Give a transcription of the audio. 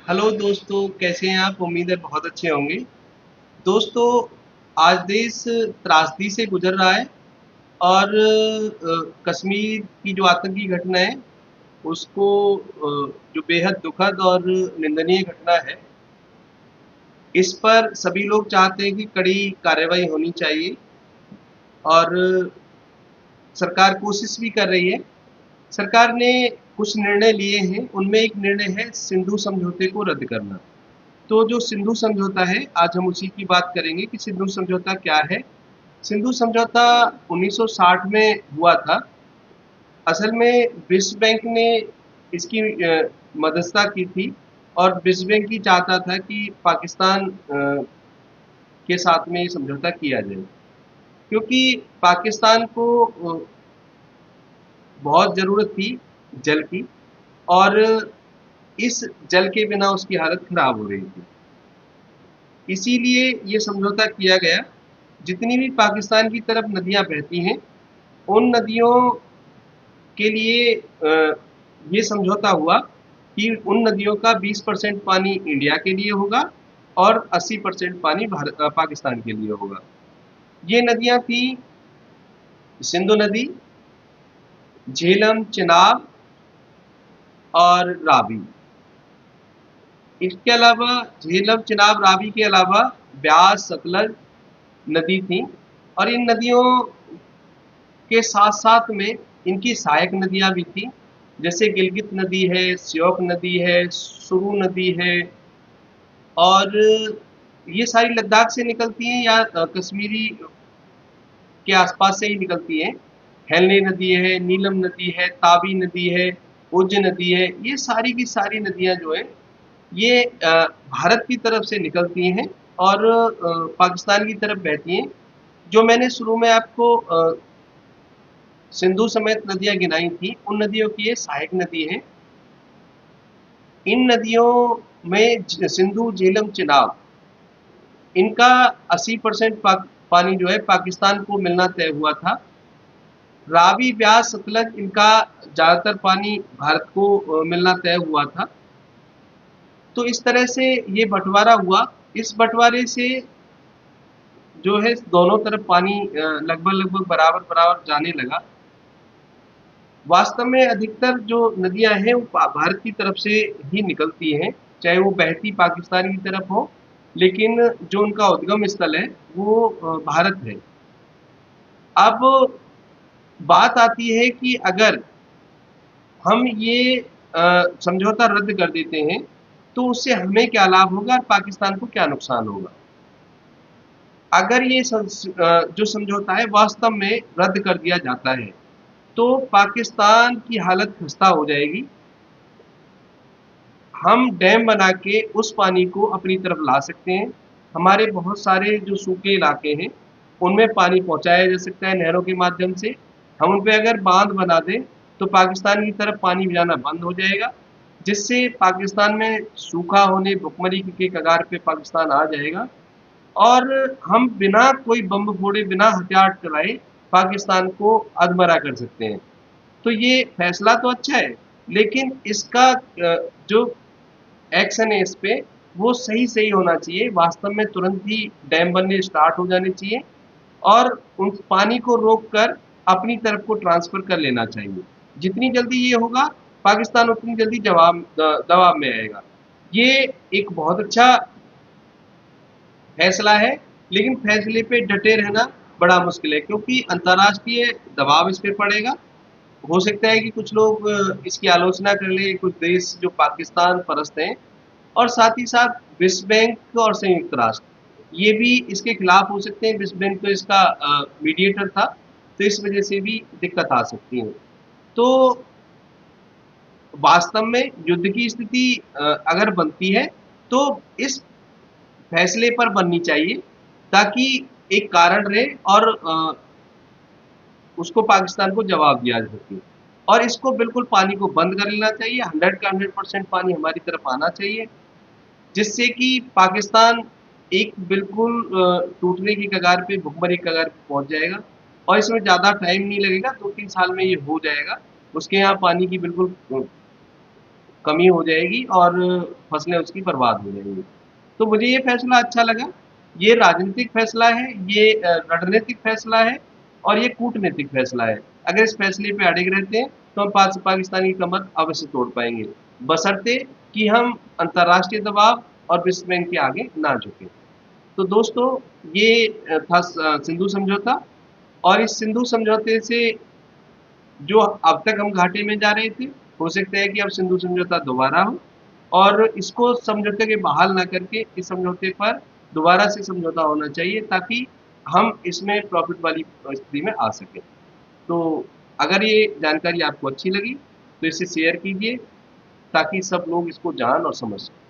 Hello दोस्तों, कैसे हैं आप? उम्मीद है बहुत अच्छे होंगे। दोस्तों, आज देश त्रासदी से गुजर रहा है और कश्मीर की जो आतंकी घटना है उसको जो बेहद दुखद और निंदनीय घटना है, इस पर सभी लोग चाहते हैं कि कड़ी कार्रवाई होनी चाहिए और सरकार कोशिश भी कर रही है। सरकार ने कुछ निर्णय लिए हैं, उनमें एक निर्णय है सिंधु समझौते को रद्द करना। तो जो सिंधु समझौता है, आज हम उसी की बात करेंगे कि सिंधु समझौता क्या है। सिंधु समझौता 1960 में हुआ था। असल में विश्व बैंक ने इसकी मध्यस्थता की थी और विश्व बैंक ही चाहता था कि पाकिस्तान के साथ में ये समझौता किया जाए, क्योंकि पाकिस्तान को बहुत ज़रूरत थी जल की, और इस जल के बिना उसकी हालत खराब हो रही थी। इसीलिए ये समझौता किया गया। जितनी भी पाकिस्तान की तरफ नदियां बहती हैं, उन नदियों के लिए ये समझौता हुआ कि उन नदियों का 20% पानी इंडिया के लिए होगा और 80% पानी पाकिस्तान के लिए होगा। ये नदियां थी सिंधु नदी, झेलम, चिनाब और रावी। इसके अलावा झेलम, चिनाब, रावी के अलावा ब्यास, सतलज नदी थी, और इन नदियों के साथ-साथ में इनकी सहायक नदियाँ भी थीं, जैसे गिलगित नदी है, श्योक नदी है, सुरु नदी है, और ये सारी लद्दाख से निकलती हैं या कश्मीरी के आसपास से ही निकलती हैं। हेलने नदी है, नीलम नदी है, तावी नदी है, उज नदी है, ये सारी की सारी नदियाँ जो हैं, ये भारत की तरफ से निकलती हैं और पाकिस्तान की तरफ बहती हैं। जो मैंने शुरू में आपको सिंधु समेत नदियां गिनाई थी, उन नदियों की ये सहायक नदी है। इन नदियों में सिंधु, झेलम, चिनाब, इनका 80% पानी जो है पाकिस्तान को मिलना तय हुआ था। रावी, ब्यास, सतलज, इनका ज़्यादातर पानी भारत को मिलना तय हुआ था। तो इस तरह से ये बंटवारा हुआ। इस बंटवारे से जो है दोनों तरफ पानी लगभग लगभग बराबर बराबर जाने लगा। वास्तव में अधिकतर जो नदियां हैं वो भारत की तरफ से ही निकलती हैं, चाहे वो बहती पाकिस्तान की तरफ हो, लेकिन जो उनका उद्गम स्थल है वो भारत है। अब बात आती है कि अगर हम ये समझौता रद्द कर देते हैं तो उससे हमें क्या लाभ होगा और पाकिस्तान को क्या नुकसान होगा। अगर ये जो समझौता है वास्तव में रद्द कर दिया जाता है तो पाकिस्तान की हालत खस्ता हो जाएगी। हम डैम बना के उस पानी को अपनी तरफ ला सकते हैं। हमारे बहुत सारे जो सूखे इलाके हैं, उनमें पानी पहुँचाया जा सकता है नहरों के माध्यम से। हम उन पे अगर बाँध बना दें, तो पाकिस्तान की तरफ पानी जाना बंद हो जाएगा, जिससे पाकिस्तान में सूखा होने, भुखमरी के कगार पे पाकिस्तान आ जाएगा, और हम बिना कोई बम फोड़े, बिना हथियार चलाए पाकिस्तान को अधमरा कर सकते हैं। तो ये फैसला तो अच्छा है, लेकिन इसका जो एक्शन है इस पे, वो सही-सही होना चाहिए। वास्तव में तुरंत ही डैम बनने स्टार्ट हो जाने चाहिए और उन पानी को रोक कर अपनी तरफ को ट्रांसफ़र कर लेना चाहिए। जितनी जल्दी ये होगा, पाकिस्तान उतनी जल्दी दबाव में आएगा। ये एक बहुत अच्छा फैसला है, लेकिन फैसले पे डटे रहना बड़ा मुश्किल है, क्योंकि अंतर्राष्ट्रीय दबाव इस पे पड़ेगा। हो सकता है कि कुछ लोग इसकी आलोचना कर लें, कुछ देश जो पाकिस्तान परस्त हैं, और साथ ही साथ विश्व बैंक और संयुक्त राष्ट्र, ये भी इसके खिलाफ हो सकते हैं। विश्व बैंक तो इसका मीडिएटर था, तो इस वजह से भी दिक्कत आ सकती है। तो वास्तव में युद्ध की स्थिति अगर बनती है, तो इस फैसले पर बननी चाहिए, ताकि एक कारण रहे और उसको पाकिस्तान को जवाब दिया जा सके। और इसको बिल्कुल पानी को बंद कर लेना चाहिए। 100 का 100% पानी हमारी तरफ आना चाहिए, जिससे कि पाकिस्तान एक बिल्कुल टूटने की कगार पे, भुखमरी की कगार पे पहुंच जाएगा, और इसमें ज़्यादा टाइम नहीं लगेगा, 2-3 साल में ये हो जाएगा। उसके यहाँ पानी की बिल्कुल कमी हो जाएगी और फसलें उसकी बर्बाद हो जाएंगी। तो मुझे ये फैसला अच्छा लगा। ये राजनीतिक फैसला है, ये रणनीतिक फैसला है और ये कूटनीतिक फैसला है। अगर इस फैसले पे अड़िग रहते हैं तो हम पाकिस्तान की कमर अवश्य तोड़ पाएंगे, बशर्ते कि हम अंतर्राष्ट्रीय दबाव और विश्व बैंक के आगे ना झुकें। तो दोस्तों, ये था सिंधु समझौता। और इस सिंधु समझौते से जो अब तक हम घाटे में जा रहे थे, हो सकता है कि अब सिंधु समझौता दोबारा हो और इसको समझौते के बहाल ना करके इस समझौते पर दोबारा से समझौता होना चाहिए, ताकि हम इसमें प्रॉफिट वाली स्थिति में आ सकें। तो अगर ये जानकारी आपको अच्छी लगी तो इसे शेयर कीजिए, ताकि सब लोग इसको जान और समझ सकें।